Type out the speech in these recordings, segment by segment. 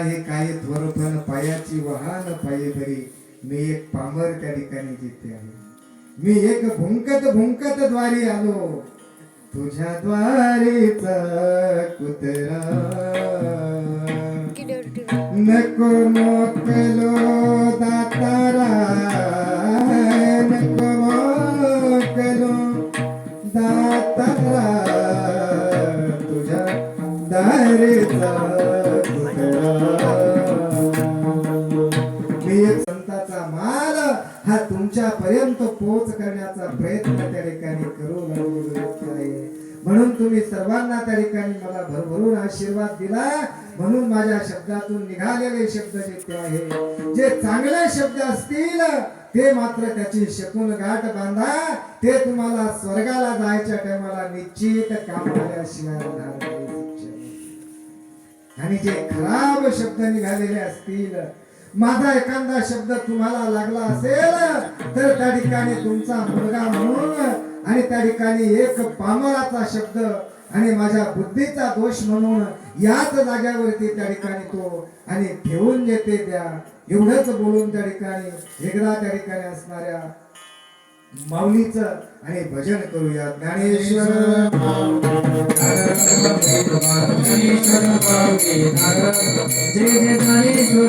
हे काय थोरपण पायाची वाहन पायी बरी, मी एक पामर त्या ठिकाणी जिथे आहे. मी एक भुंकत भुंकत द्वारी आलो, तुझ्या द्वारीच कुत्रा. नको मोकलो दातारा, नको मोकलो दातारा, तुझ्या दारीचा कुत्रा. मी एक संताचा माल हा तुमच्या पर्यंत पोहोच करण्याचा प्रयत्न त्या ठिकाणी करू लागलो आहे. म्हणून तुम्ही सर्वांना त्या ठिकाणी मला भरभरून आशीर्वाद दिला. म्हणून माझ्या शब्दातून निघालेले शब्द जे ते आहे, जे चांगले शब्द असतील ते मात्र त्याची शकून गाठ बांधा. ते तुम्हाला स्वर्गाला जायच्या टायमाला निश्चित कामाला आल्याशिवाय राहणार नाही. आणि जे खराब शब्द निघालेले असतील, माझा एखादा शब्द तुम्हाला लागला असेल तर त्या ठिकाणी तुमचा मुलगा म्हणून आणि त्या ठिकाणी एक पामराचा शब्द आणि माझ्या बुद्धीचा दोष म्हणून याच जाग्यावरती त्या ठिकाणी तो आणि ठेवून देते द्या. एवढंच बोलून त्या ठिकाणी एकदा त्या ठिकाणी असणाऱ्या माऊलीचं आणि भजन करूया. ज्ञानेश्वर जय जय ज्ञानेश्वर माऊली जय जय ज्ञानेश्वर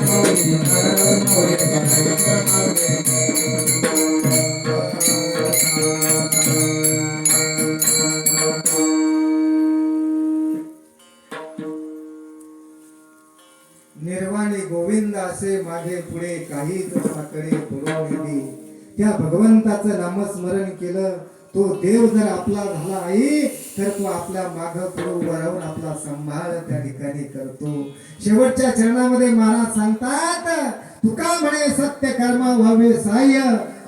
माऊली निर्वाणी गोविंद असे मागे पुढे काही तुझ्याकडे पुरवणी. त्या भगवंताचं नामस्मरण केलं, तो देव जर आपला झाला आई तर तो आपल्या माग पुढे उभा राहून आपला सांभाळ त्या ठिकाणी करतो. शेवटच्या चरणामध्ये महाराज सांगतात, तुका म्हणे सत्य कर्म व्हावे सहाय्य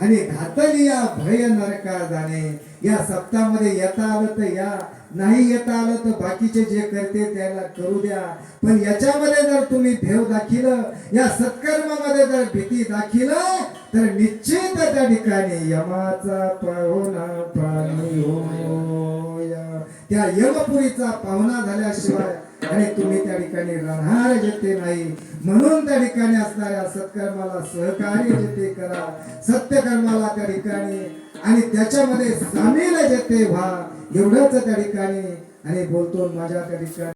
आणि घातलिया भय नरका जाणे. या सप्ताहामध्ये येता आलं तर या, नाही येता आलं तर बाकीचे जे करते त्याला करू द्या. पण याच्यामध्ये जर तुम्ही भेव दाखिलं, या सत्कर्मामध्ये जर भीती दाखिलं तर निश्चित त्या ठिकाणी यमाचा पाहुणा पाणी होया. त्या यमपुरीचा पाहुणा झाल्याशिवाय आणि तुम्ही त्या ठिकाणी राहणार जेते नाही. म्हणून त्या ठिकाणी असणाऱ्या सत्कर्माला सहकार्य जेते करा, सत्यकर्माला त्या ठिकाणी आणि त्याच्यामध्ये सामील जेते व्हा. एवढंच त्या ठिकाणी आणि बोलतो माझ्या त्या ठिकाणी